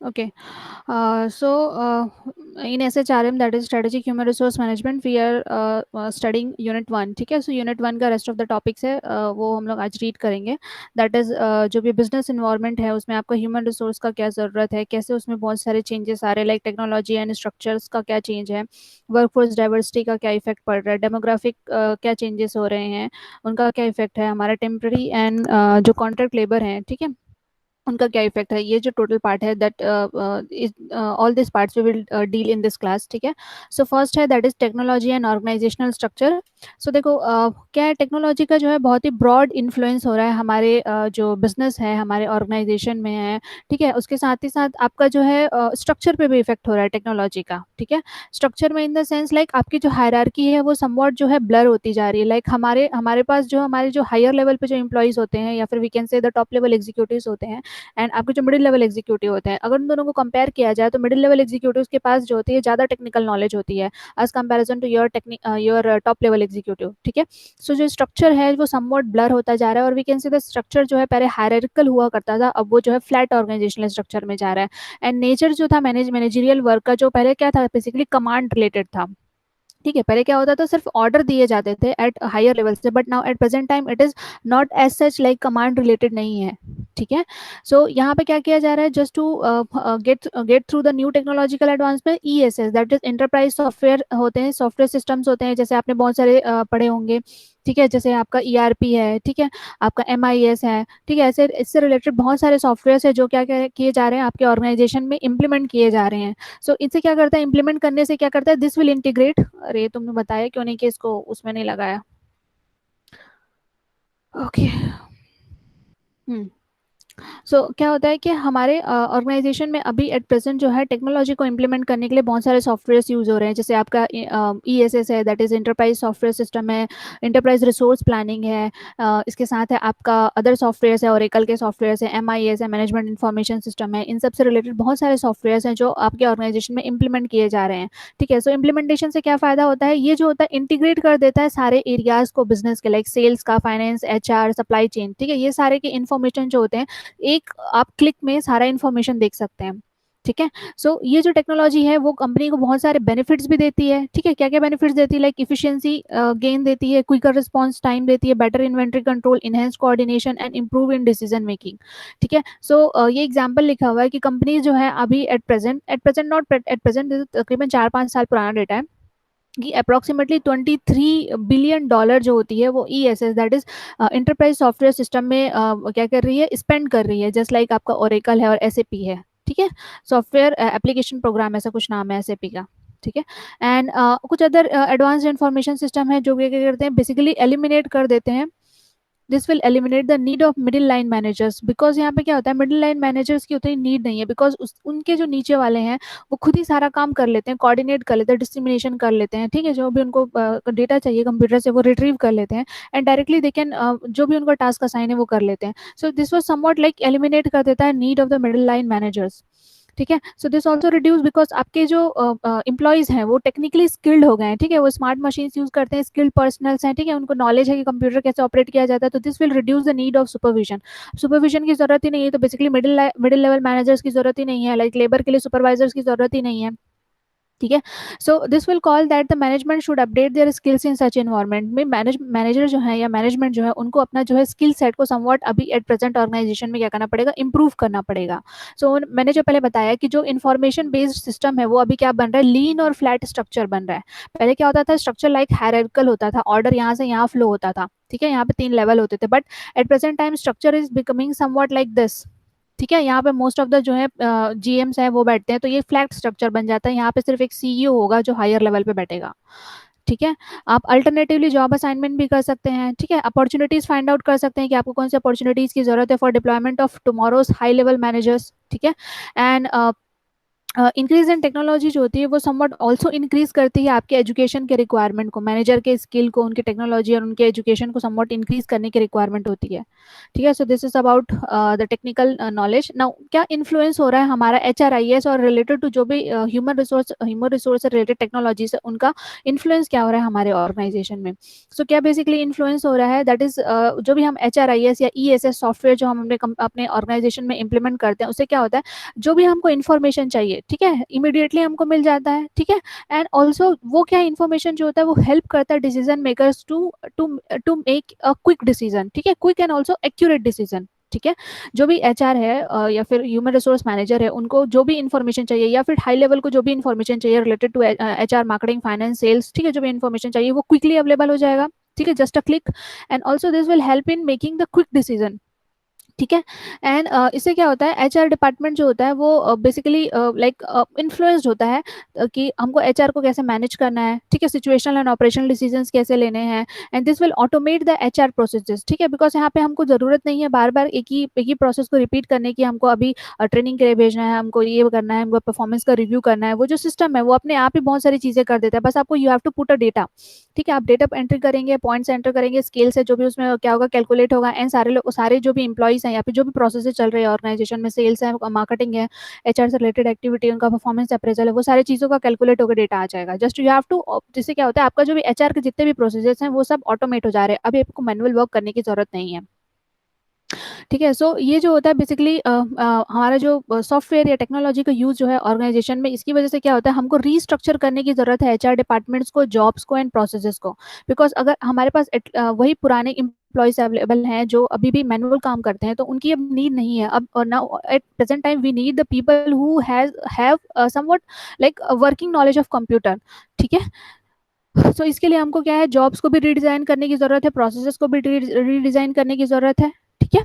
Okay. In SHRM, that is Strategic Human Resource Management, we are studying Unit 1. ठीक है, so Unit 1 का rest of the topics है, वो हम लोग आज read करेंगे. That is जो भी business environment है उसमें आपका human resource का क्या ज़रूरत है, कैसे उसमें बहुत सारे changes आ रहे हैं, like technology and structures का क्या change है, workforce diversity का क्या effect पड़ रहा है, demographic क्या changes हो रहे हैं, उनका क्या effect है, हमारा temporary and जो contract labor है, ठीक है, उनका क्या इफेक्ट है. ये जो टोटल पार्ट है that is all this parts we will deal in this class. ठीक है. सो फर्स्ट है that is technology and organisational structure. So देखो क्या है, टेक्नोलॉजी का जो है बहुत ही ब्रॉड इन्फ्लुएंस हो रहा है हमारे जो बिजनेस है हमारे ऑर्गेनाइजेशन में है. ठीक है. उसके साथ ही साथ आपका जो है स्ट्रक्चर पे भी इफेक्ट हो रहा है टेक्नोलॉजी का. ठीक है. स्ट्रक्चर में इन द सेंस लाइक आपकी जो हायरार्की है वो समवॉट जो है ब्लर होती जा रही है. लाइक हमारे हमारे पास जो हमारे जो हायर लेवल पे जो एम्प्लॉयज होते हैं या फिर we can say the top level executives होते हैं एंड आपके जो मिडिल लेवल एग्जीक्यूटिव होते हैं, अगर उन दोनों को कंपेयर किया जाए तो मिडिल लेवल एग्जीक्यूटिव के पास जो होती है ज़्यादा टेक्निकल नॉलेज होती है as comparison to your top level executive. ठीक है. सो जो स्ट्रक्चर है वो समवॉट ब्लर होता जा रहा है और we can see the structure जो है पहले हायरार्किकल हुआ करता था, अब वो जो है फ्लैट ऑर्गेनाइजेशनल स्ट्रक्चर में जा रहा है. एंड नेचर जो था मैनेजरियल वर्क का जो पहले क्या था, बेसिकली कमांड रिलेटेड था. ठीक है. पहले क्या होता था, सिर्फ ऑर्डर दिए जाते थे एट हायर लेवल से, but now at present time it is not as such like command related नहीं है. ठीक है. सो यहाँ पे क्या किया जा रहा है, just to get through the new technological advancement, ESS that is enterprise software होते हैं, सॉफ्टवेयर सिस्टम्स होते हैं, जैसे आपने बहुत सारे पढ़े होंगे. ठीक है. जैसे आपका ERP है. ठीक है. आपका MIS है. ठीक है. ऐसे इससे रिलेटेड बहुत सारे सॉफ्टवेयर है जो क्या किए जा रहे हैं आपके ऑर्गेनाइजेशन में इम्प्लीमेंट किए जा रहे हैं. सो इनसे क्या करता है, इम्प्लीमेंट करने से क्या करता है, दिस विल इंटीग्रेट. अरे तुमने बताया क्यों नहीं कि इसको उसमें नहीं लगाया. ओके. हम्म. क्या होता है कि हमारे ऑर्गेनाइजेशन में अभी एट प्रेजेंट जो है टेक्नोलॉजी को इम्प्लीमेंट करने के लिए बहुत सारे सॉफ्टवेयर यूज हो रहे हैं. जैसे आपका ESS है, that is enterprise software system है, इंटरप्राइज रिसोर्स प्लानिंग है. इसके साथ है आपका अदर सॉफ्टवेयर है, ओरेकल के सॉफ्टवेयर है, MIS है, मैनेजमेंट इंफॉर्मेशन सिस्टम है. इन सब से रिलेटेड बहुत सारे सॉफ्टवेयर हैं जो आपके ऑर्गेनाइजेशन में इम्प्लीमेंट किए जा रहे हैं. ठीक है. सो इम्प्लीमेंटेशन से क्या फायदा होता है, ये जो होता है इंटीग्रेट कर देता है सारे एरियाज को बिजनेस के, लाइक सेल्स का, फाइनेंस, HR, सप्लाई चेन. ठीक है. ये सारे के इन्फॉर्मेशन जो होते हैं एक आप क्लिक में सारा इन्फॉर्मेशन देख सकते हैं. ठीक है. ये जो टेक्नोलॉजी है वो कंपनी को बहुत सारे बेनिफिट्स भी देती है. ठीक है. क्या क्या बेनिफिट्स देती है, लाइक इफिशिएंसी गेन देती है, क्विकर रिस्पांस टाइम देती है, better inventory control, enhance coordination and improve in decision making. ठीक है. ये एग्जांपल लिखा हुआ है कि कंपनी जो है अभी at present not at present, तकरीबन 4-5 साल पुराना डेटा है कि अप्रॉक्सीमेटली $23 बिलियन जो होती है वो ESS that is enterprise software system में क्या कर रही है, स्पेंड कर रही है, जस्ट लाइक आपका ओरेकल है और SAP है. ठीक है. सॉफ्टवेयर एप्लीकेशन प्रोग्राम, ऐसा कुछ नाम है SAP का. ठीक है. एंड कुछ अदर एडवांस्ड इंफॉर्मेशन सिस्टम है जो क्या करते हैं, बेसिकली एलिमिनेट कर देते हैं. This will eliminate the need of middle line managers, because यहाँ पे क्या होता है, मिडिल लाइन मैनेजर्स की उतनी नीड नहीं है, बिकॉज उनके जो नीचे वाले हैं वो खुद ही सारा काम कर लेते हैं, कोऑर्डिनेट कर लेते हैं, डिस्ट्रीमिनेशन कर लेते हैं. ठीक है. जो भी उनको डेटा चाहिए कंप्यूटर से वो रिट्रीव कर लेते हैं एंड डायरेक्टली दे कैन जो भी उनका टास्क असाइन है वो कर लेते हैं. So this was somewhat like eliminate कर देता है need of the middle line managers. ठीक है. So this also reduce, because आपके जो एम्प्लॉयज हैं वो टेक्निकली स्किल्ड हो गए हैं. ठीक है. वो स्मार्ट मशीन यूज करते हैं, स्किल्ड पर्सनल्स हैं. ठीक है. उनको नॉलेज है कि कंप्यूटर कैसे ऑपरेट किया जाता है. तो this will reduce the need of supervision. Supervision की जरूरत ही नहीं है, तो बेसिकली मिडिल लेवल मैनेजर्स की जरूरत ही नहीं है, लाइक लेबर के लिए सुपरवाइजर्स की जरूरत ही नहीं है. ठीक है. So this will call that the management should update their skills in such environment में. मैनेजर जो है या मैनेजमेंट जो है उनको अपना जो है स्किल सेट को समवॉट अभी एट प्रेजेंट ऑर्गेनाइजेशन में क्या करना पड़ेगा, इंप्रूव करना पड़ेगा. मैंने जो पहले बताया कि जो इन्फॉर्मेशन बेस्ड सिस्टम है वो अभी क्या बन रहा है, लीन और फ्लैट स्ट्रक्चर बन रहा है. पहले क्या होता था, स्ट्रक्चर लाइक हायरार्किकल होता था, ऑर्डर यहाँ से यहाँ फ्लो होता था. ठीक है. यहाँ पे 3 लेवल होते थे, but at present time structure is becoming somewhat like this. ठीक है. यहाँ पे मोस्ट ऑफ द जो है GMs है वो बैठते हैं, तो ये फ्लैट स्ट्रक्चर बन जाता है. यहाँ पे सिर्फ एक CEO होगा जो हायर लेवल पे बैठेगा. ठीक है. आप अल्टरनेटिवली जॉब असाइनमेंट भी कर सकते हैं. ठीक है. अपॉर्चुनिटीज फाइंड आउट कर सकते हैं कि आपको कौन सी अपॉर्चुनिटीज की जरूरत है for deployment of tomorrow's high level managers. ठीक है. एंड इंक्रीज इन टेक्नोलॉजी जो होती है वो समवट ऑल्सो इंक्रीज करती है आपके एजुकेशन के रिक्वायरमेंट को, मैनेजर के स्किल को, उनके टेक्नोलॉजी और उनके एजुकेशन को समवट इंक्रीज करने की रिक्वायरमेंट होती है। ठीक है, so this is about the technical knowledge. Now क्या इन्फ्लुएंस हो रहा है हमारा HRIS और रिलेटेड टू जो भी ह्यूमन रिसोर्स से रिलेटेड टेक्नोलॉजी है उनका इन्फ्लुएंस क्या हो रहा है हमारे ऑर्गेनाइजेशन में। सो क्या बेसिकली इन्फ्लुएंस हो रहा है, दैट इज जो भी हम HRIS या ESS सॉफ्टवेयर जो हम अपने ऑर्गेनाइजेशन में इम्प्लीमेंट करते हैं उससे क्या होता है, जो भी हमको इन्फॉर्मेशन चाहिए, ठीक है, इमीडिएटली हमको मिल जाता है। ठीक है, एंड ऑल्सो वो क्या इन्फॉर्मेशन जो होता है वो हेल्प करता है decision makers to to to make a quick decision. ठीक है, quick and also accurate decision. ठीक है, जो भी HR है या फिर ह्यूमन रिसोर्स मैनेजर है, उनको जो भी इन्फॉर्मेशन चाहिए या फिर हाई लेवल को जो भी इन्फॉर्मेशन चाहिए related to HR, marketing, finance, sales, ठीक है, जो भी इन्फॉर्मेशन चाहिए वो क्विकली अवेलेबल हो जाएगा। ठीक है, just a click. And also this will help in making the quick decision. ठीक है, एंड इससे क्या होता है, HR डिपार्टमेंट जो होता है वो बेसिकली लाइक इन्फ्लुएंस्ड होता है कि हमको HR को कैसे मैनेज करना है। ठीक है, सिचुएशनल एंड ऑपरेशनल डिसीजंस कैसे लेने हैं, and this will automate the HR processes. ठीक है, बिकॉज यहाँ पे हमको ज़रूरत नहीं है बार बार एक ही प्रोसेस को रिपीट करने की, हमको अभी ट्रेनिंग के लिए भेजना है, हमको ये करना है, हमको परफॉर्मेंस का रिव्यू करना है। वो जो सिस्टम है वो अपने आप ही बहुत सारी चीज़ें कर देता है, बस आपको you have to put a data. ठीक है, आप डेटा एंट्री करेंगे, पॉइंट्स एंटर करेंगे, स्केल से जो भी उसमें क्या होगा कैलकुलेट होगा, एंड सारे लोग, सारे जो भी इंप्लॉइज हैं या फिर जो भी प्रोसेस चल रहे हैं ऑर्गेनाइजेशन में, सेल्स है, मार्केटिंग है, HR से रिलेटेड एक्टिविटी, उनका परफॉर्मेंस अप्रेजल है, वो सारी चीज़ों का कैलकुलेट होकर डेटा आ जाएगा। जस्ट यू हैव टू, जिससे क्या होता है आपका जो भी HR के जितने भी प्रोसेस हैं वो सब ऑटोमेट हो जा रहे हैं, अभी आपको मैनुअल वर्क करने की जरूरत नहीं है। ठीक है, सो ये जो होता है बेसिकली हमारा जो सॉफ्टवेयर या टेक्नोलॉजी का यूज जो है ऑर्गेनाइजेशन में, इसकी वजह से क्या होता है हमको रीस्ट्रक्चर करने की जरूरत है HR डिपार्टमेंट्स को, जॉब्स को एंड प्रोसेसेस को। बिकॉज अगर हमारे पास वही पुराने एम्प्लॉयज अवेलेबल हैं जो अभी भी मैनुअल काम करते हैं, तो उनकी अब नीड नहीं है। अब और now at present time we need the people who have somewhat like working knowledge of computer. ठीक है, सो इसके लिए हमको क्या है, जॉब्स को भी रीडिजाइन करने की जरूरत है, प्रोसेसेस को भी रीडिजाइन करने की जरूरत है। ठीक है,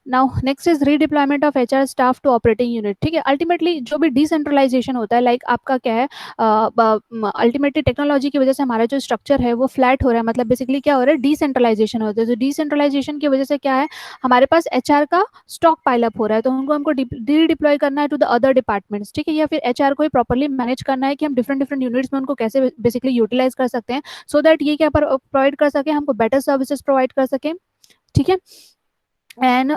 now next is redeployment of HR staff to operating unit. ठीक है, अल्टीमेटली जो भी डिसेंट्रलाइजेशन होता है, लाइक आपका क्या है, अल्टीमेटली टेक्नोलॉजी की वजह से हमारा जो स्ट्रक्चर है वो फ्लैट हो रहा है, मतलब बेसिकली क्या हो रहा है, डिसेंट्रलाइजेशन होता है। तो डिसेंट्रलाइजेशन की वजह से क्या है, हमारे पास HR का स्टॉक पाइलअप हो रहा है, तो उनको हमको रीडिप्लॉय करना है टू द अदर डिपार्टमेंट्स। ठीक है, या फिर HR को ही प्रॉपरली मैनेज करना है कि हम डिफरेंट डिफरेंट यूनिट्स में उनको कैसे बेसिकली यूटिलाइज कर सकते हैं, सो दैट ये क्या प्रोवाइड कर सके, हमको बेटर सर्विसेज प्रोवाइड कर सके। ठीक है, एंड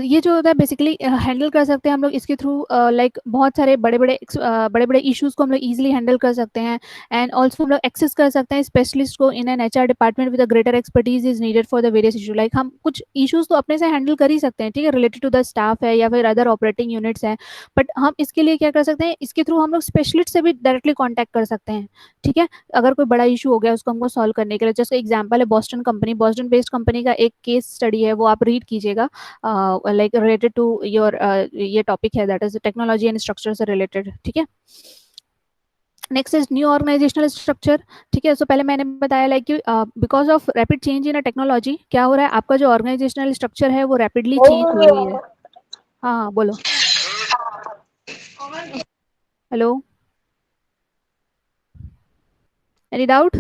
ये जो होता है बेसिकली हैंडल कर सकते हैं हम लोग इसके थ्रू, लाइक बहुत सारे बड़े बड़े इश्यूज को हम लोग इजीली हैंडल कर सकते हैं। एंड ऑल्सो हम लोग एक्सेस कर सकते हैं स्पेशलिस्ट को in an HR department with greater expertise is needed for the various issue. Like हम कुछ इश्यूज तो अपने से हैंडल कर ही सकते हैं, ठीक है, रिलेटेड टू द स्टाफ है या फिर अदर ऑपरेटिंग यूनिट्स हैं, बट हम इसके लिए क्या कर सकते हैं, इसके थ्रू हम लोग स्पेशलिस्ट से भी डायरेक्टली कॉन्टैक्ट कर सकते हैं। ठीक है, अगर कोई बड़ा इशू हो गया उसको हमको सॉल्व करने के लिए, जैसे एग्जाम्पल है Boston company, Boston based company का एक केस स्टडी है, वो आप रीड कीजिएगा, लाइक रिलेटेड टू योर ये टॉपिक है, that is technology and structure से रिलेटेड। ठीक है, next is new organizational structure. ठीक है, सो पहले मैंने बताया लाइक कि because of rapid change in a technology क्या हो रहा है, आपका जो ऑर्गेनाइजेशनल स्ट्रक्चर है वो रैपिडली चेंज हो रही है। हाँ हाँ बोलो, हेलो, एनी डाउट?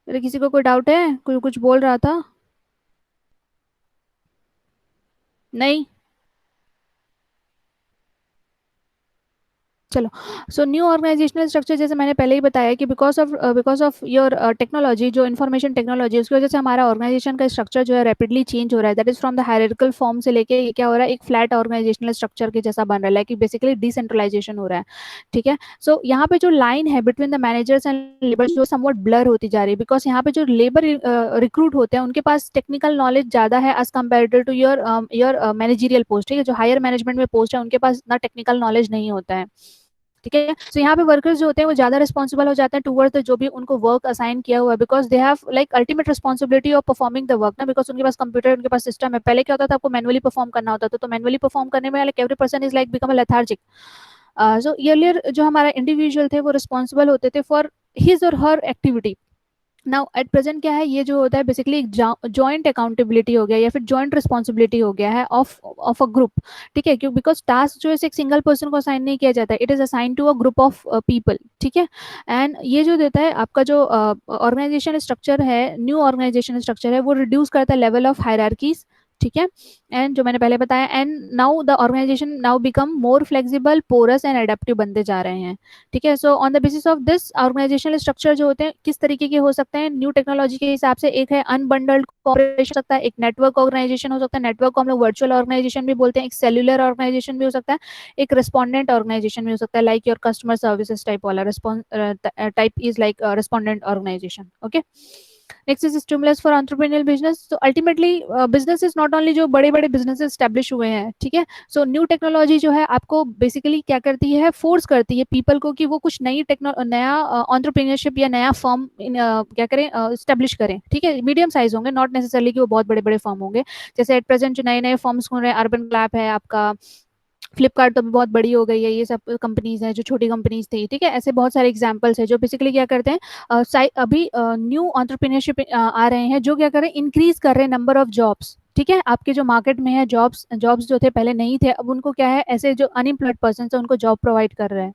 अरे किसी को कोई डाउट है, कोई कुछ बोल रहा था? नहीं, चलो। सो न्यू ऑर्गेनाइजेशनल स्ट्रक्चर जैसे मैंने पहले ही बताया कि बिकॉज ऑफ योर टेक्नोलॉजी, जो इन्फॉर्मेशन टेक्नोलॉजी, उसकी वजह से हमारा ऑर्गेनाइजेशन का स्ट्रक्चर जो है रैपिडली चेंज हो रहा है। That is from the hierarchical form से लेके ये क्या हो रहा है, एक फ्लैट ऑर्गेनाइजेशनल स्ट्रक्चर के जैसा बन रहा है, कि बेसिकली डिसेंट्रलाइजेशन हो रहा है। ठीक है, सो यहाँ पे जो लाइन है between the managers and labour जो समवट ब्लर होती जा रही है, बिकॉज यहाँ पे जो लेबर रिक्रूट होते हैं उनके पास टेक्निकल नॉलेज ज्यादा है as compare to your managerial post. ठीक है, जो हायर मैनेजमेंट में पोस्ट है उनके पास इतना टेक्निकल नॉलेज नहीं होता है। ठीक है, तो यहाँ पे वर्कर्स जो होते हैं वो ज्यादा रिस्पॉन्सिबल हो जाते हैं टूवर्ड्स जो भी उनको वर्क असाइन किया हुआ है, because they have like ultimate responsibility of performing the work ना, बिकॉज उनके पास कंप्यूटर, उनके पास सिस्टम है। पहले क्या होता था, आपको मैनुअली परफॉर्म करना होता था, तो मैनुअली परफॉर्म करने में like every person is like become a lethargic. So earlier जो हमारा इंडिविजुअल थे वो रिस्पॉन्सिबल होते थे फॉर हिज और हर एक्टिविटी। नाउ एट प्रेजेंट क्या है, ये जो होता है बेसिकली एक जॉइंट अकाउंटेबिलिटी हो गया या फिर जॉइंट रिस्पॉन्सिबिलिटी हो गया है ऑफ अ ग्रुप। ठीक है, क्यों, बिकॉज टास्क जो है एक सिंगल पर्सन को असाइन नहीं किया जाता है, it is assign to a group of people. ठीक है, एंड ये जो देता है आपका जो ऑर्गेनाइजेशन स्ट्रक्चर है, न्यू ऑर्गेनाइजेशन स्ट्रक्चर है, वो रिड्यूस करता है लेवल ऑफ हायरार्कीज। ठीक है। एंड जो मैंने पहले बताया, and now the organization now become more flexible, porous and adaptive बनते जा रहे हैं। ठीक है। So on the basis of this organizational structure जो होते हैं किस तरीके के हो सकते हैं न्यू टेक्नोलॉजी के हिसाब से, एक है अनबंडल्ड कॉर्पोरेशन हो सकता है, एक नेटवर्क ऑर्गेनाइजेशन हो सकता है, नेटवर्क को हम लोग वर्चुअल ऑर्गेनाइजेशन भी बोलते हैं, एक सेल्युलर ऑर्गेनाइजेशन भी हो सकता है, एक रिस्पॉन्डेंट ऑर्गेनाइजेशन भी हो सकता है, like your customer services type वाला type is like respondent organisation. Okay. Next is stimulus for entrepreneurial business. तो ultimately business is not only जो बड़े बड़े बिजनेस स्टैब्लिश हुए हैं, ठीक है। सो न्यू टेक्नोलॉजी जो है आपको बेसिकली क्या करती है, फोर्स करती है पीपल को कि वो कुछ नया एंटरप्रेन्योरशिप या नया फर्म क्या करें, स्टैब्लिश करें। ठीक है। मीडियम साइज होंगे, नॉट नेसेसरली कि वो बहुत बड़े बड़े फर्म होंगे। जैसे एट प्रेजेंट जो नए नए फर्म्स खुल रहे हैं, अर्बन क्लैप है आपका, फ्लिपकार्ट तो अभी बहुत बड़ी हो गई है, ये सब कंपनीज हैं जो छोटी कंपनीज थी। ठीक है। ऐसे बहुत सारे एग्जांपल्स हैं जो बेसिकली क्या करते हैं, अभी न्यू एंटरप्रेन्योरशिप आ रहे हैं जो क्या कर रहे हैं, इंक्रीज कर रहे हैं नंबर ऑफ जॉब्स। ठीक है। आपके जो मार्केट में है जॉब्स जॉब्स जो थे पहले नहीं थे, अब उनको क्या है, ऐसे जो अनएम्प्लॉयड पर्सन है उनको जॉब प्रोवाइड कर रहे हैं।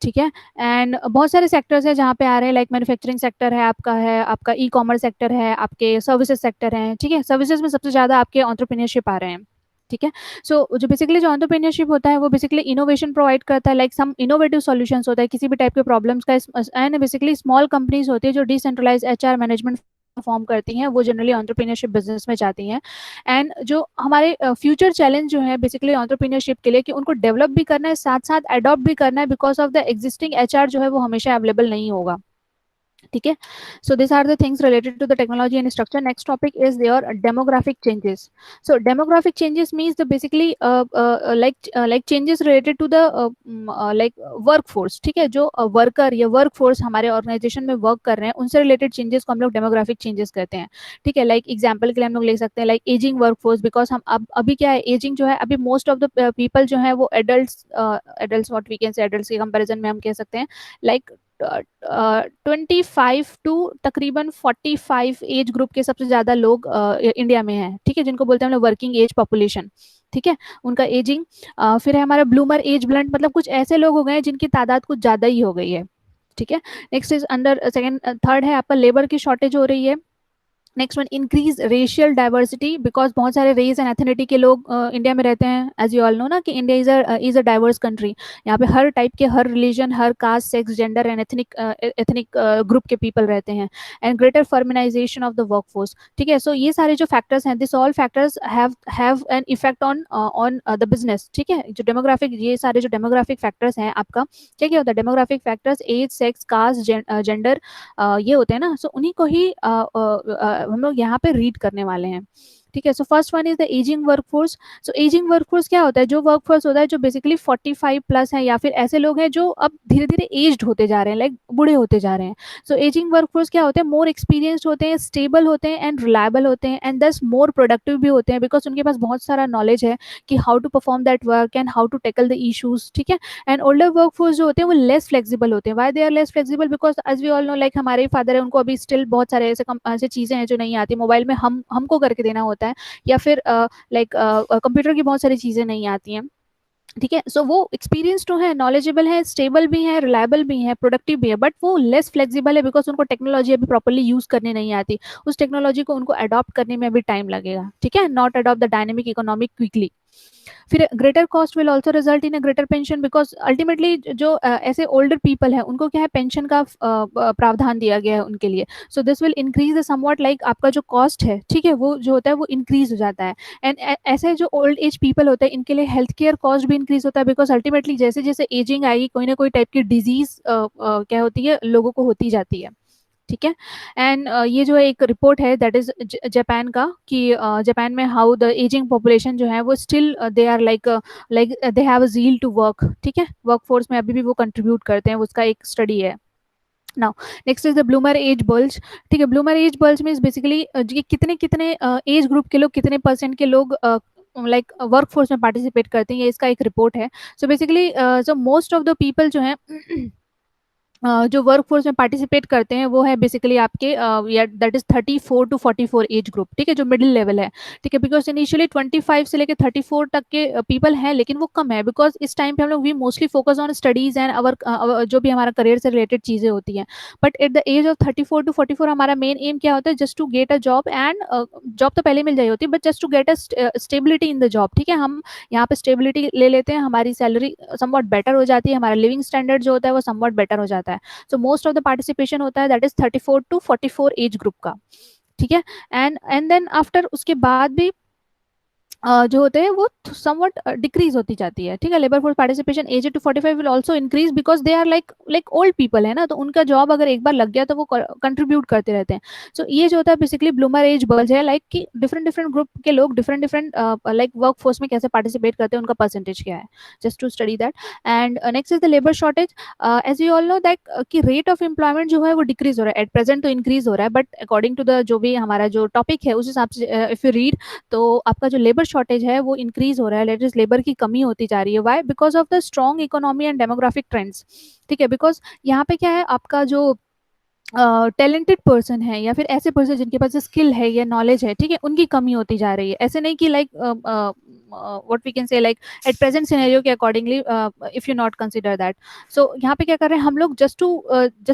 ठीक है। एंड बहुत सारे सेक्टर्स है जहाँ पे आ रहे हैं, लाइक मैन्युफैक्चरिंग सेक्टर है आपका ई कॉमर्स सेक्टर है, आपके सर्विसेज सेक्टर है। ठीक है। सर्विसेज में सबसे ज्यादा आपके एंटरप्रेन्योरशिप आ रहे हैं। ठीक है। सो जो बेसिकली जो एंटरप्रेन्योरशिप होता है वो बेसिकली इनोवेशन प्रोवाइड करता है, लाइक सम इनोवेटिव सॉल्यूशंस होता है किसी भी टाइप के प्रॉब्लम्स का। एंड बेसिकली स्मॉल कंपनीज होती है जो डिसेंट्रलाइज एचआर मैनेजमेंट फॉर्म करती हैं, वो जनरली एंटरप्रेन्योरशिप बिजनेस में जाती हैं। एंड जो हमारे फ्यूचर चैलेंज जो है बेसिकली एंटरप्रेन्योरशिप के लिए, कि उनको डेवलप भी करना है साथ साथ अडॉप्ट भी करना है, because of the existing HR जो है वो हमेशा अवेलेबल नहीं होगा। ठीक है। So this are the things related to the technology and structure. Next topic is your demographic changes. So demographic changes means the basically like changes related to the like work force. ठीक है। जो worker या work force हमारे organization में work कर रहे हैं उनसे रिलेटेड चेंजेस को हम लोग डेमोग्राफिक चेंजेस कहते हैं। ठीक है। लाइक एग्जाम्पल के लिए हम लोग ले सकते हैं like ageing work force, because हम अब अभी क्या है, एजिंग जो है अभी मोस्ट ऑफ द पीपल जो है वो adult what we can say adult के कंपेरिजन में हम कह सकते हैं लाइक 25 टू तकरीबन 45 एज ग्रुप के सबसे ज्यादा लोग इंडिया में हैं। ठीक है। जिनको बोलते हैं हम लोग वर्किंग एज पॉपुलेशन। ठीक है। उनका एजिंग। फिर है हमारा ब्लूमर एज ब्लंट, मतलब कुछ ऐसे लोग हो गए हैं जिनकी तादाद कुछ ज्यादा ही हो गई है। ठीक है। Next is under second third है आपका लेबर की शॉर्टेज हो रही है। Next one increase racial diversity, because बहुत सारे रेस एंड एथनिटी के लोग इंडिया में रहते हैं। एज यू ऑल नो ना कि India is a diverse country. यहाँ पे हर टाइप के, हर रिलीजन, हर caste, sex, gender and ethnic group के पीपल रहते हैं। And greater formalisation of the work force. ठीक है। सो ये सारे जो फैक्टर्स हैं, this all factors have an effect on the business. ठीक है। जो डेमोग्राफिक, ये सारे जो डेमोग्राफिक फैक्टर्स हैं आपका, क्या क्या होता है demographic factors, age, sex, caste, gender, ये होते हैं ना। सो उन्हीं को ही हम लोग यहाँ पे रीड करने वाले हैं। ठीक है। So first one is the ageing workforce. So ageing workforce क्या होता है, जो वर्कफोर्स होता है जो बेसिकली 45 प्लस है, या फिर ऐसे लोग हैं जो अब धीरे धीरे एज्ड होते जा रहे हैं, लाइक बूढ़े होते जा रहे हैं। सो एजिंग वर्कफोर्स क्या होते हैं, मोर एक्सपीरियंस्ड होते हैं, स्टेबल होते हैं एंड रिलायबल होते हैं, एंड दस मोर प्रोडक्टिव भी होते हैं, बिकॉज उनके पास बहुत सारा नॉलेज है कि how to perform that work and how to tackle the issues. ठीक है। एंड ओल्डर वर्कफोर्स जो होते हैं वो लेस फ्लेक्सिबल होते हैं। Why they are less flexible, because as we all know, like हमारे फादर है, उनको अभी स्टिल बहुत सारे ऐसे चीजें हैं जो नहीं आती, मोबाइल में हमको करके देना होता है, या फिर लाइक कंप्यूटर की बहुत सारी चीजें नहीं आती हैं। ठीक है। सो वो एक्सपीरियंस तो है, नॉलेजेबल है, स्टेबल भी है, रिलायबल भी है, प्रोडक्टिव भी है, बट वो लेस फ्लेक्सिबल है, बिकॉज उनको टेक्नोलॉजी अभी प्रॉपर्ली यूज करने नहीं आती। उस टेक्नोलॉजी को उनको अडॉप्ट करने में अभी टाइम लगेगा। ठीक है। Not adopt the dynamic economic quickly. फिर greater cost will also result in a greater pension, because ultimately जो ऐसे ओल्डर पीपल है उनको क्या है, पेंशन का प्रावधान दिया गया है उनके लिए। So this will increase the somewhat, like आपका जो कॉस्ट है, ठीक है, वो जो होता है वो इंक्रीज हो जाता है। एंड ऐसे जो ओल्ड एज पीपल होते हैं इनके लिए हेल्थ केयर कॉस्ट भी इंक्रीज होता है, बिकॉज अल्टीमेटली जैसे जैसे एजिंग आएगी कोई ना कोई टाइप की डिजीज क्या होती है, लोगों को होती जाती है। ठीक है। एंड ये जो एक रिपोर्ट है दैट इज जापान का, कि जापान में हाउ द एजिंग पॉपुलेशन जो है वो still they are like they have a zeal to work. ठीक है। वर्क फोर्स में अभी भी वो कंट्रीब्यूट करते हैं, उसका एक स्टडी है। Now next is the bloomer age bulge. ठीक है। Bloomer age bulge means basically कितने कितने एज ग्रुप के लोग, कितने परसेंट के लोग लाइक वर्क फोर्स में पार्टिसिपेट करते हैं, ये इसका एक रिपोर्ट है। सो बेसिकली जो मोस्ट ऑफ द पीपल जो है जो वर्कफोर्स में पार्टिसिपेट करते हैं वो है बेसिकली आपके that is 34 to 44 age group, ठीक है, जो मिडिल लेवल है, ठीक है, बिकॉज इनिशियली 25 से लेकर 34 तक के पीपल हैं, लेकिन वो कम है बिकॉज इस टाइम पे हम लोग we mostly focus on studies and our जो भी हमारा करियर से रिलेटेड चीज़ें होती हैं। But at the age of 34 to 44 हमारा मेन एम क्या होता है, just to get a job, and job तो पहले मिल जाई होती है, but just to get a stability in the job, ठीक है, हम यहाँ पे स्टेबिलिटी ले लेते हैं, हमारी सैलरी समवॉट बेटर हो जाती है, हमारा लिविंग स्टैंडर्ड जो होता है वो समवॉट बेटर हो जाता है। So most of the participation होता है that is 34 to 44 age group का, ठीक है। एंड देन आफ्टर उसके बाद भी जो होते हैं वो समवट डिक्रीज होती जाती है, ठीक है। Labour force participation age to 45 will also increase because they are like old people है ना, तो उनका जॉब अगर एक बार लग गया तो वो कंट्रीब्यूट करते रहते हैं। सो ये जो होता है बेसिकली ब्लूमर एज बल्ज है, लाइक कि डिफरेंट डिफरेंट ग्रुप के लोग different different like work force में कैसे पार्टिसिपेट करते हैं, उनका परसेंटेज क्या है, just to study that. And next is the labour shortage. As you all know that कि रेट ऑफ एम्प्लॉयमेंट जो है वो डिक्रीज हो रहा है, एट प्रेजेंट तो इंक्रीज हो रहा है, बट अकॉर्डिंग टू द जो भी हमारा जो टॉपिक है उस हिसाब से इफ यू रीड, तो आपका जो लेबर शॉर्टेज है वो इंक्रीज हो रहा है, लेटेस्ट लेबर की कमी होती जा रही है। Why? Because of the strong economy and demographic trends, ठीक है। बिकॉज यहाँ पे क्या है, आपका जो टैलेंटेड पर्सन है या फिर ऐसे पर्सन जिनके पास स्किल है या नॉलेज है, ठीक है, उनकी कमी होती जा रही है। ऐसे नहीं कि like what we can say like at present scenario के accordingly if you not consider that. So यहाँ पे क्या कर रहे हैं हम लोग, जस्ट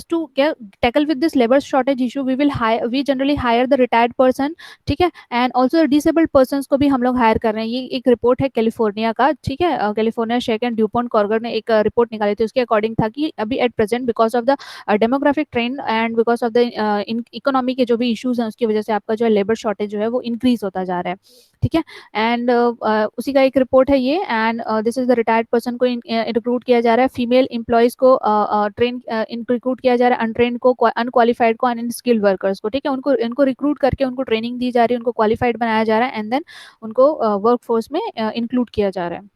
टू क्या tackle with this labour shortage issue, we generally hire the retired person, ठीक है, एंड ऑल्सो डिसेबल्ड पर्सन को भी हम लोग हायर कर रहे हैं। ये एक रिपोर्ट है कैलिफोर्निया का, ठीक है, कैलिफोर्निया शेक एंड ड्यूपॉन्ट कॉर्गर ने एक रिपोर्ट निकाली थी, उसके अकॉर्डिंग था कि अभी at present because of the demographic trend and because of the economy के जो भी इश्यूज हैं उसकी वजह से आपका जो है लेबर शॉर्टेज जो है वो इंक्रीज होता जा रहा है, ठीक है। एंड उसी का एक रिपोर्ट है ये। And this is the retired person को रिक्रूट किया जा रहा है, फीमेल एम्प्लॉयज को ट्रेन रिक्रूट किया जा रहा है, अनट्रेन को, अनक्वालिफाइड को, अनस्किल्ड वर्कर्स को, ठीक है, उनको इनको रिक्रूट करके उनको ट्रेनिंग दी जा रही है, उनको क्वालिफाइड बनाया जा रहा है, एंड देन उनको वर्क फोर्स में इंक्लूड किया जा रहा है।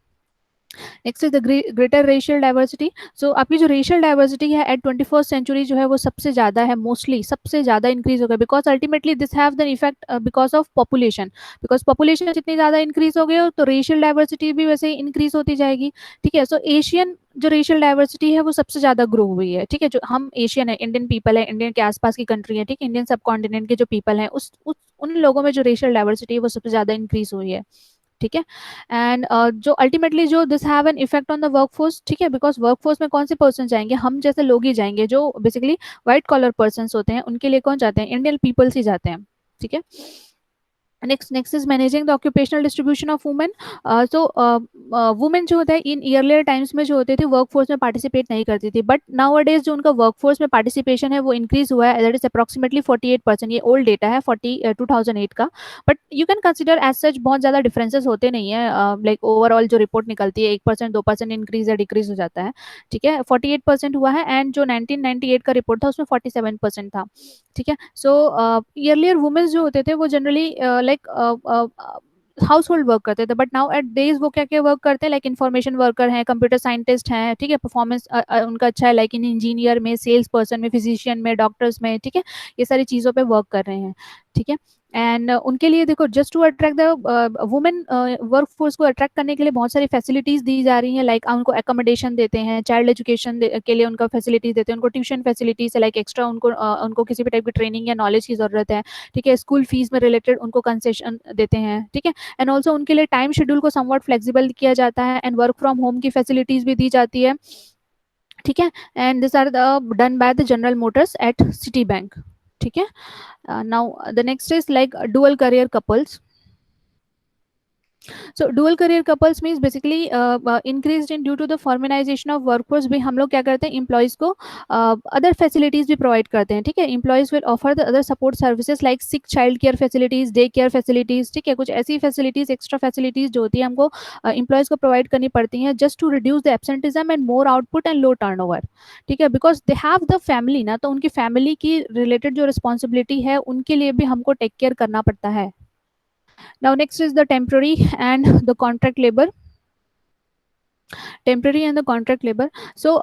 Next is the greater racial diversity. So आपकी जो रेशियल डाइवर्सिटी है एट 21st सेंचुरी जो है वो सबसे ज़्यादा है, मोस्टली सबसे ज़्यादा इंक्रीज होगा, because ultimately this have the effect because of population, because population जितनी ज़्यादा इंक्रीज हो गई तो रेशियल डाइवर्सिटी भी वैसे ही इंक्रीज होती जाएगी, ठीक है। सो एशियन जो रेशियल डाइवर्सिटी है वो सबसे ज़्यादा ग्रो हुई है, ठीक है, जो हम एशियन है, इंडियन पीपल है, इंडियन के आसपास की कंट्री है, ठीक है, इंडियन सब कॉन्टिनेंट के जो पीपल हैं उन लोगों में जो रेशियल डाइवर्सिटी है वो सबसे ज़्यादा इंक्रीज हुई है, ठीक है। एंड जो अल्टीमेटली जो this have an effect on the workforce, ठीक है, बिकॉज वर्कफोर्स में कौन से पर्सन जाएंगे, हम जैसे लोग ही जाएंगे, जो बेसिकली व्हाइट कॉलर पर्सन होते हैं उनके लिए कौन जाते हैं, इंडियन पीपल्स ही जाते हैं, ठीक है। Next is managing the occupational distribution of women. So women जो होता है इन ईयरलियर टाइम्स में जो होते थे वर्कफोर्स में पार्टिसिपेट नहीं करती थी, बट नाउ अडेज जो उनका वर्कफोर्स में पार्टिसिपेशन है वो इंक्रीज हुआ है, दैट इज अप्रॉक्सीमेटली 48%। ये ओल्ड डेटा है 2008 का, but you can consider as such बहुत ज़्यादा डिफरेंसेस होते नहीं है, लाइक ओवरऑल जो रिपोर्ट निकलती है 1% 2% इंक्रीज या डिक्रीज हो जाता है, ठीक है। 48% हुआ है, एंड जो 1998 का रिपोर्ट था उसमें 47% था, ठीक है। सो ईयरलियर वुमेन्स जो होते थे वो generally like house hold work करते थे, बट नाउ एट डेज वो क्या क्या वर्क करते हैं, लाइक इन्फॉर्मेशन वर्कर हैं, कंप्यूटर साइंटिस्ट हैं, ठीक है, परफॉर्मेंस उनका अच्छा है, लाइक इन इंजीनियर में, सेल्स पर्सन में, फिजिशियन में, डॉक्टर्स में, ठीक है, ये सारी चीज़ों पे वर्क कर रहे हैं, ठीक है। एंड उनके लिए देखो, just to attract the women work force को अट्रैक्ट करने के लिए बहुत सारी फैसिलिटीज दी जा रही हैं, लाइक उनको एकोमोडेशन देते हैं, चाइल्ड एजुकेशन के लिए उनका फैसिलिटीज देते हैं, उनको ट्यूशन फैसिलिटीज है, लाइक एक्स्ट्रा उनको किसी भी टाइप की ट्रेनिंग या नॉलेज की जरूरत है, ठीक है, स्कूल फीस में रिलेटेड उनको कंसेशन देते हैं, ठीक है। एंड ऑल्सो उनके लिए टाइम शेड्यूल को समवॉट फ्लेक्सिबल किया जाता है, एंड वर्क फ्रॉम होम की फैसिलिटीज भी दी जाती है, ठीक है। And this are the done by the General Motors at Citibank, ठीक है। Now the next is like dual career couples. So dual career couples means basically increase in due to the formalisation of workforce भी हम लोग क्या करते हैं, employees को other facilities भी प्रोवाइड करते हैं, ठीक है। Employees will offer the other support services like sick child care facilities, day care facilities, ठीक है, कुछ ऐसी फैसिलिटीज, एक्स्ट्रा फैसिलिटीज जो होती है हमको एम्प्लॉयज को प्रोवाइड करनी पड़ती हैं, just to reduce the absenteeism and more output and low turnover, ठीक है, because they have the family ना, तो उनकी फैमिली की रिलेटेड जो रिस्पॉन्सिबिलिटी है उनके लिए भी हमको टेक केयर करना पड़ता है। Now next is the temporary and the contract labor. Temporary and the contract labour. So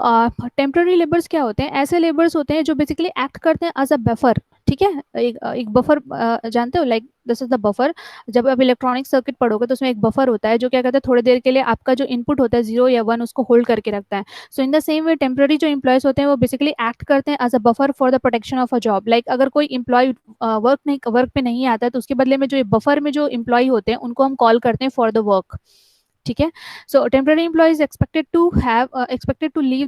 temporary labours क्या होते हैं? ऐसे लेबर्स होते हैं जो बेसिकली एक्ट करते हैं एज अ बफर। ठीक है, एक बफर जानते हो, like this is the buffer. जब आप इलेक्ट्रॉनिक सर्किट पढ़ोगे तो उसमें एक बफर होता है जो क्या कहता है, थोड़ी देर के लिए आपका जो इनपुट होता है 0 या 1 उसको होल्ड करके रखता है। So in the same way temporary जो एम्प्लॉयज होते हैं वो बेसिकली एक्ट करते हैं as a buffer for the protection of a job. Like अगर कोई इम्प्लॉय वर्क पे नहीं आता है तो उसके बदले में जो बफर में जो इम्प्लॉय होते हैं उनको हम कॉल करते हैं फॉर द वर्क। ठीक है। So temporary employee is expected to leave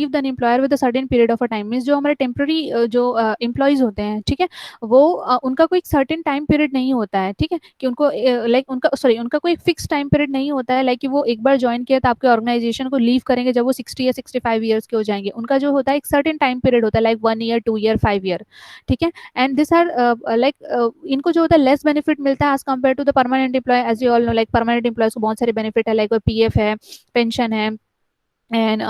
the employer with a certain period of a time. Means जो हमारे टेम्पररी जो एम्प्लॉयज होते हैं, ठीक है, वो उनका कोई सर्टेन टाइम पीरियड नहीं होता है। ठीक है, कि उनको लाइक उनका कोई फिक्स टाइम पीरियड नहीं होता है, लाइक कि वो एक बार ज्वाइन किया तो आपके ऑर्गेनाइजेशन को लीव करेंगे जब वो 60 या 65 ईयर्स के हो जाएंगे। उनका जो होता है एक सर्टेन टाइम पीरियड होता है, लाइक 1 ईयर, 2 ईयर, 5 ईयर। ठीक है। एंड दिस आर लाइक इनको जो होता है लेस बेनिफिट मिलता है as compare to the permanent employ. As you all know, like permanent employees को बहुत सारे बेनिफिट है, लाइक पीएफ है, पेंशन है, एंड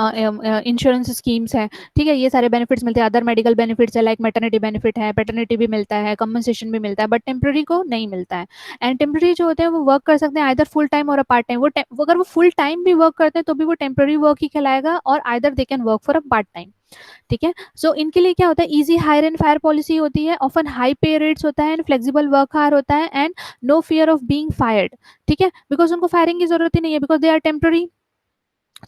इंश्योरेंस स्कीम्स है। ठीक है, ये सारे बेनिफिट्स मिलते हैं। अदर मेडिकल बेनिफिट्स है, लाइक मैटरनिटी बेनिफिट है, पैटर्निटी भी मिलता है, कंपनसेशन भी मिलता है, बट टेम्पररी को नहीं मिलता है। एंड टेम्पररी जो होते हैं वो वर्क कर सकते हैं आइदर फुल टाइम और अ पार्ट टाइम। अगर वो फुल टाइम भी वर्क करते हैं तो भी वो टेम्पररी वर्क ही कहलाएगा, और either they can work for a part time. ठीक है। सो इनके लिए क्या होता है, easy hire and fire policy होती है, ऑफन हाई पे रेट्स होता है, एंड फ्लेक्सिबल वर्क आवर होता है, and no fear of being fired. ठीक है, बिकॉज उनको फायरिंग की जरूरत ही नहीं है, because they are temporary.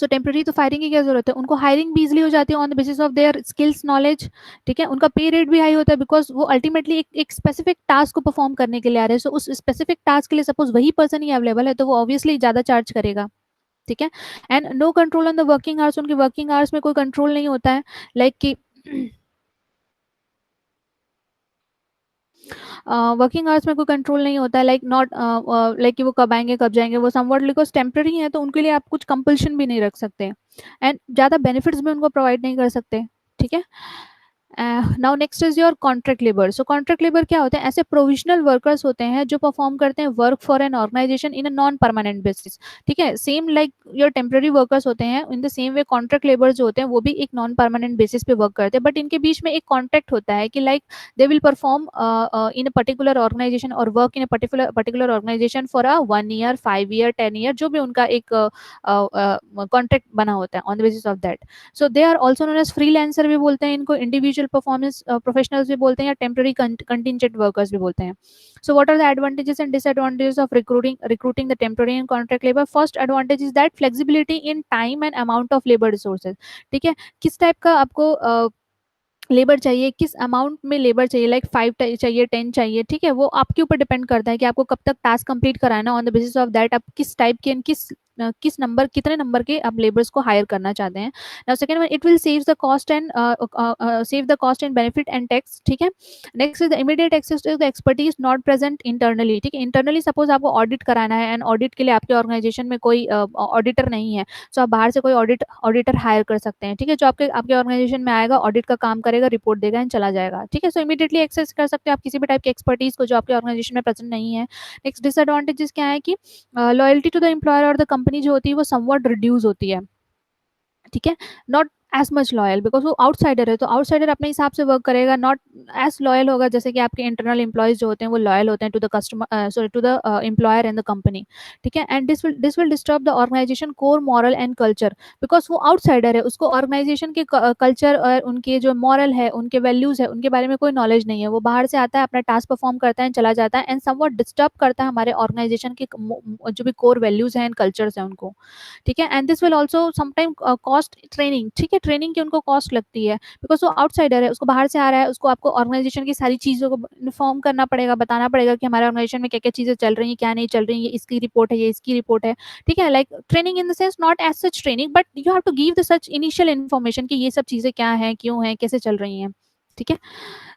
So temporary तो फायरिंग की क्या जरूरत है, उनको हायरिंग भी इजिली हो जाती है on the basis of their skills knowledge. ठीक है, उनका पे रेट भी हाई होता है बिकॉज वो अल्टीमेटली एक स्पेसिफिक टास्क को परफॉर्म करने के लिए आ रहे हैं। सो उस स्पेसिफिक टास्क के लिए सपोज वही पर्सन ही अवेलेबल है तो वो ऑब्वियसली ज्यादा चार्ज करेगा। ठीक है। And no control on the working hours, उनके वर्किंग आवर्स में कोई कंट्रोल नहीं होता है, लाइक कि वर्किंग आवर्स में कोई कंट्रोल नहीं होता है, लाइक नॉट लाइक कि वो कब आएंगे कब जाएंगे, वो समवॉट बिकॉज टेम्पररी है तो उनके लिए आप कुछ कंपल्शन भी नहीं रख सकते, एंड ज़्यादा बेनिफिट्स भी उनको प्रोवाइड नहीं कर सकते। ठीक है। Now next is your contract labour. So contract labour क्या होते हैं? ऐसे प्रोविजनल वर्कर्स होते हैं जो परफॉर्म करते हैं work for an organisation in a non permanent basis. ठीक है, same like your temporary workers होते हैं, in the same way contract labour जो होते हैं वो भी एक नॉन परमानेंट बेसिस पे वर्क करते हैं, बट इनके बीच में एक कॉन्ट्रैक्ट होता है कि like they will perform in a particular organization or work in a particular organization for a 1 year, 5 year, 10 year, जो भी उनका एक कॉन्ट्रैक्ट बना होता है on the basis of that. So they are also known as freelancer भी बोलते हैं इनको, इंडिविजुअल परफॉर्मेंस प्रोफेशनल्स भी बोलते हैं, या टेम्पररी कंटिजेंट वर्कर्स भी बोलते हैं। So what are the advantages and disadvantages of recruiting the temporary and contract labour? First advantage is that flexibility in time and amount of labour resources. ठीक है, किस टाइप का आपको लेबर चाहिए, किस अमाउंट में लेबर चाहिए, लाइक 5 चाहिए, 10 चाहिए। ठीक है, वो आपके ऊपर डिपेंड करता है कि आपको कब तक टास्क कंप्लीट कराना, on the basis of that आप किस टाइप के किस नंबर, कितने नंबर के आप लेबर्स को हायर करना चाहते हैं। Now second one, it will save the cost and benefit and tax. ठीक है। Next is the immediate access to the expertise not present internally. ठीक है, इंटरनली सपोज आपको ऑडिट कराना है एंड ऑडिट के लिए आपके ऑर्गेनाइजेशन में कोई ऑडिटर नहीं है, तो आप बाहर से कोई ऑडिटर हायर कर सकते हैं। ठीक है, जो आपके आपके ऑर्गेनाइजेशन में आएगा, ऑडिट का काम करेगा, रिपोर्ट देगा एंड चला जाएगा। ठीक है, सो इमीडिएटली एक्सेस कर सकते हो आप किसी भी टाइप की एक्सपर्टीज को जो आपके ऑर्गेनाइजेशन में प्रेजेंट नहीं है। नेक्स्ट डिसएडवांटेजेस क्या है कि लॉयल्टी टू द एम्प्लॉयर और द कंपनी जो होती है वो समवॉट रिड्यूस होती है। ठीक है, not as much loyal because वो आउटसाइडर है, तो आउटसाइडर अपने हिसाब से वर्क करेगा, नॉट एज लॉयल होगा जैसे कि आपके इंटरनल एम्प्लॉयज जो होते हैं वो लॉयल होते हैं to the customer, sorry to the employer and the company. ठीक है, and this will disturb the organisation core moral and culture, because वो आउटसाइडर है, उसको ऑर्गेनाइजेशन के कल्चर और उनके जो मॉरल है, उनके वैल्यूज है, उनके बारे में कोई नॉलेज नहीं है। वो बाहर से आता है, अपना टास्क परफॉर्म करता है, चला जाता है, एंड समवॉट डिस्टर्ब करता है हमारे ऑर्गेनाइजेशन के जो भी कोर वैल्यूज हैं एंड कल्चर्स हैं उनको। ठीक है, and this will also sometime cost training. ठीक है, ट्रेनिंग की उनको कॉस्ट लगती है बिकॉज वो आउटसाइडर है, उसको बाहर से आ रहा है, उसको आपको ऑर्गेनाइजेशन की सारी चीज़ों को इन्फॉर्म करना पड़ेगा, बताना पड़ेगा कि हमारे ऑर्गेनाइजेशन में क्या क्या चीज़ें चल रही हैं, क्या नहीं चल रही है, ये इसकी रिपोर्ट है, ये इसकी रिपोर्ट है। ठीक है, like training in the sense not as such training, but you have to give the such initial information कि ये सब चीज़ें क्या हैं, क्यों हैं, कैसे चल रही हैं। ठीक है,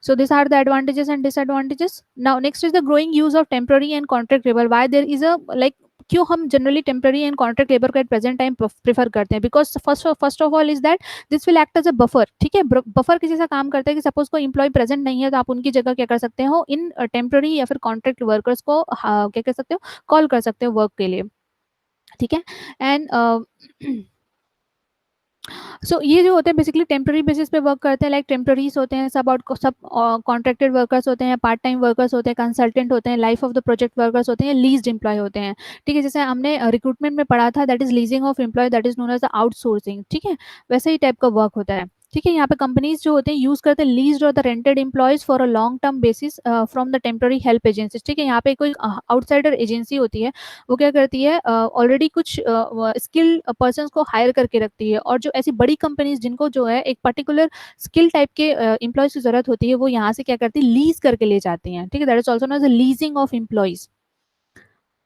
so these are the advantages and disadvantages. Now next is the growing use of temporary and contract labor. Why there is a like क्यों हम generally temporary and contract labour का एट प्रेजेंट टाइम प्रेफर करते हैं? Because first of all is that this will act as a buffer. ठीक है, buffer किसी सा काम करता है कि सपोज कोई इंप्लॉय प्रेजेंट नहीं है तो आप उनकी जगह क्या कर सकते हो, इन टेम्पररी या फिर कॉन्ट्रैक्ट वर्कर्स को क्या कर सकते हो, कॉल कर सकते हो वर्क के लिए। ठीक है, एंड सो ये जो होते हैं बेसिकली टेम्पररी बेसिस पे वर्क करते हैं, लाइक टेम्पररीज होते हैं, सब कॉन्ट्रैक्टेड वर्कर्स होते हैं, पार्ट टाइम वर्कर्स होते हैं, कंसल्टेंट होते हैं, life of the project workers होते हैं, लीज्ड एम्प्लॉय होते हैं। ठीक है, जैसे हमने रिक्रूटमेंट में पढ़ा था, that is leasing of employ, that is known as the outsourcing. ठीक है, वैसे ही टाइप का वर्क होता है। ठीक है, यहाँ पे कंपनीज जो होते हैं यूज करते हैं लीज्ड और the rented employees for a long term basis from the temporary help agencies. ठीक है, यहाँ पे कोई आउटसाइडर एजेंसी होती है, वो क्या करती है, ऑलरेडी कुछ स्किल पर्सन को हायर करके रखती है, और जो ऐसी बड़ी कंपनीज जिनको जो है एक पर्टिकुलर स्किल टाइप के एम्प्लॉयज की जरूरत होती है, वो यहाँ से क्या करती है, लीज करके ले जाती हैं। ठीक है, that is also known as leasing of employees.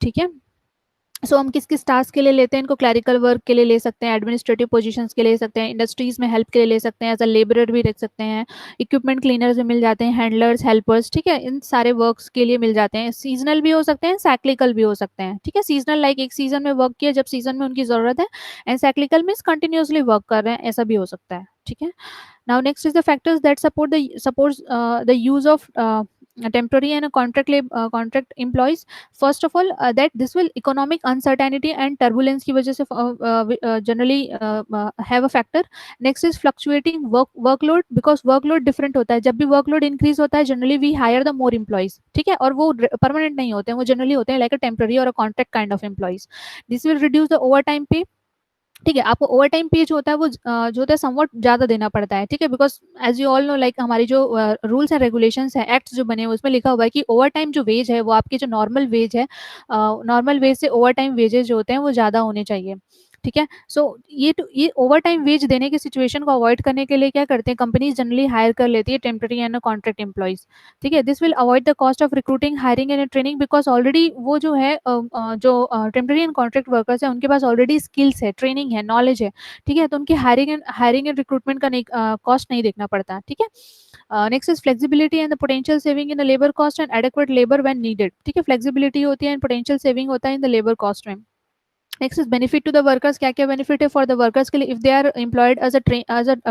ठीक है, सो हम किस किस टास्क के लिए लेते हैं इनको, क्लैरिकल वर्क के लिए ले सकते हैं, एडमिनिस्ट्रेटिव पोजीशंस के लिए ले सकते हैं, इंडस्ट्रीज में हेल्प के लिए ले सकते हैं, एज अ लेबरर भी रख सकते हैं, इक्विपमेंट क्लीनर्स भी मिल जाते हैं, हैंडलर्स, हेल्पर्स। ठीक है, इन सारे वर्क्स के लिए मिल जाते हैं। सीजनल भी हो सकते हैं, सैक्लिकल भी हो सकते हैं। ठीक है, सीजनल लाइक एक सीजन में वर्क किया जब सीजन में उनकी जरूरत है, एंड सैक्लिकल मीन्स कंटिन्यूसली वर्क कर रहे हैं, ऐसा भी हो सकता है। ठीक है, now next is the factors that supports the use of temporary and a contract employees. First of all, that this will economic uncertainty and turbulence की वजह से generally have a factor. Next is fluctuating workload, because workload different होता है, जब भी workload increase होता है generally we hire the more employees. ठीक है, और वो permanent नहीं होते हैं, वो generally होते हैं like a temporary or a contract kind of employees. This will reduce the overtime pay. ठीक है, आपको ओवर टाइम पे जो होता है वो जो होता है समवट ज़्यादा देना पड़ता है। ठीक है, because as you all know, like हमारी जो रूल्स एंड रेगुलेशंस है, एक्ट्स जो बने हुए, उसमें लिखा हुआ है कि ओवर टाइम जो वेज है वो आपकी जो नॉर्मल वेज है, नॉर्मल वेज से ओवर टाइम वेजेस जो होते हैं वो ज़्यादा होने चाहिए। ठीक है, सो ये ओवर टाइम वेज देने की सिचुएशन को अवॉइड करने के लिए क्या करते हैं, कंपनीज जनरली हायर कर लेती है टेम्पररी एंड कॉन्ट्रैक्ट एम्प्लॉइज। ठीक है, this will avoid the cost of recruiting, hiring and training, because already वो जो है जो टेम्पररी एंड कॉन्ट्रैक्ट वर्कर्स है उनके पास ऑलरेडी स्किल्स है, ट्रेनिंग है, नॉलेज है। ठीक है, तो उनकी हायरिंग एंड रिक्रूटमेंट का नहीं कॉस्ट नहीं देखना पड़ता। ठीक है, next is flexibility and the potential saving in the labour cost and adequate labour when needed. ठीक है, फ्लेक्सिबिलिटी होती है एंड पोटेंशियल सेविंग होता है इन द लेबर कॉस्ट में। Next is benefit to the workers, क्या क्या बेनिफिट है फॉर द वर्कर्स के लिए, if they are employed as a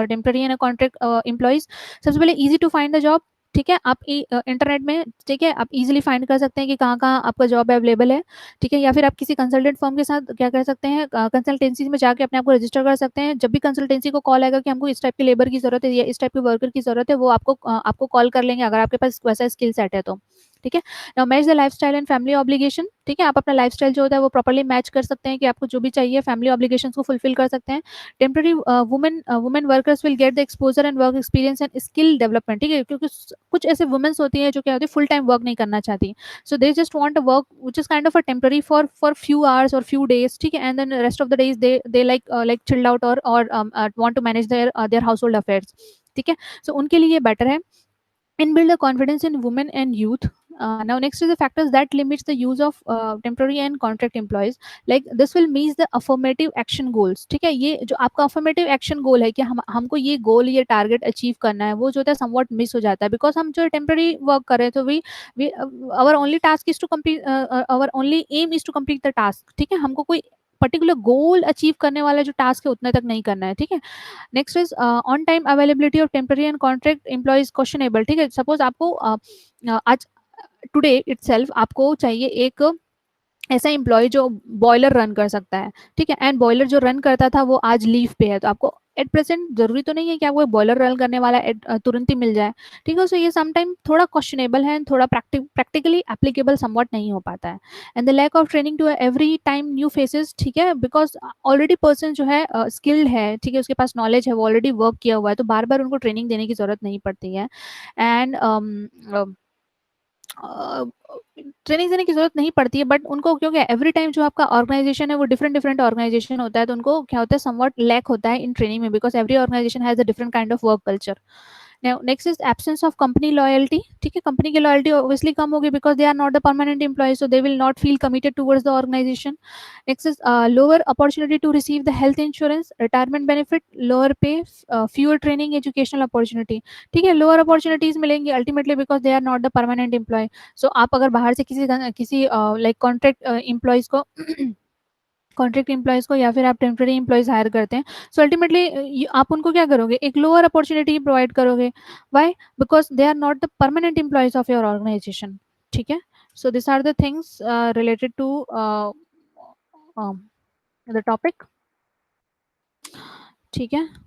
temporary and contract employees. सबसे पहले easy to find the job. ठीक है, आप इंटरनेट में, ठीक है, आप इजीली फाइंड कर सकते हैं कि कहाँ कहाँ आपका जॉब अवेलेबल है। ठीक है, या फिर आप किसी कंसल्टेंट फर्म के साथ क्या कर सकते हैं, कंसल्टेंसी में जाके अपने आप को रजिस्टर कर सकते हैं। जब भी कंसल्टेंसी को कॉल आएगा कि हमको इस टाइप के लेबर की जरूरत है या इस टाइप के वर्कर की जरूरत है, वो आपको कॉल कर लेंगे अगर आपके पास वैसा स्किल सेट है तो। ठीक है, now match the lifestyle and family obligation. ठीक है, आप अपना लाइफस्टाइल जो होता है वो प्रॉपर्ली मैच कर सकते हैं कि आपको जो भी चाहिए, फैमिली ऑब्लिगेशंस को फुलफिल कर सकते हैं। Temporary women workers will get the exposure and work experience and skill development. ठीक है, क्योंकि कुछ ऐसे वुमेन्स होती हैं जो क्या होती है, फुल टाइम वर्क नहीं करना चाहती, so they just want a work which is kind of a temporary for few hours और फ्यू डेज। ठीक है, and then rest of the days they like chilled out और want to manage their household affairs. ठीक है, सो उनके लिए better है, and build a confidence in women and youth. Now next is the factors that limits the use of temporary and contract employees, like this will meet the affirmative action goals. ठीक है, ये जो आपका affirmative action goal है कि हमको ये गोल, ये टारगेट अचीव करना है, वो जो होता है समवट मिस हो जाता है, बिकॉज हम जो टेम्पररी वर्क कर रहे हैं तो we our only task is to complete our only aim is to complete the task. ठीक है, हमको कोई पर्टिकुलर गोल अचीव करने वाला जो टास्क है उतने तक नहीं करना है। ठीक है, next is on time availability of temporary and contract employees questionable. ठीक है, सपोज आपको आज टुडे इटसेल्फ आपको चाहिए एक ऐसा एम्प्लॉय जो बॉयलर रन कर सकता है। ठीक है, एंड बॉयलर जो रन करता था वो आज लीव पे है, तो आपको एट प्रेजेंट जरूरी तो नहीं है कि आपको बॉयलर रन करने वाला तुरंत ही मिल जाए। ठीक है, सो ये समटाइम थोड़ा क्वेश्चनेबल है, थोड़ा प्रैक्टिकली एप्लीकेबल समवट नहीं हो पाता है। And the lack of training to every time new faces. ठीक है, बिकॉज ऑलरेडी पर्सन जो है स्किल्ड है, ठीक है, उसके पास नॉलेज है, वो ऑलरेडी वर्क किया हुआ है, तो बार बार उनको ट्रेनिंग देने की जरूरत नहीं पड़ती है। एंड ट्रेनिंग देने की जरूरत नहीं पड़ती है, बट उनको क्योंकि एवरी टाइम जो आपका ऑर्गेनाइजेशन है वो डिफरेंट डिफरेंट ऑर्गेनाइजेशन होता है, तो उनको क्या होता है, समवट लैक होता है इन ट्रेनिंग में, because every organisation has a different kind of work culture. Next is absence of company loyalty. ठीक है, कंपनी की लॉयल्टी ऑब्वियसली कम होगी, because they are not the permanent employ, so they will not feel committed towards the organisation. Next is lower opportunity to receive the health insurance, retirement benefit, lower pay, fewer training, educational opportunity. ठीक है, lower opportunities मिलेंगी ultimately, because they are not the permanent employ. So आप अगर बाहर से किसी like contract employees को contract employees को या फिर आप टेम्पररी एम्प्लॉयज हायर करते हैं, सो अल्टीमेटली आप उनको क्या करोगे, एक लोअर अपॉर्चुनिटी प्रोवाइड करोगे। Why? Because they are not the permanent employees of your organisation. ठीक है, so this are the things related to the topic. ठीक है।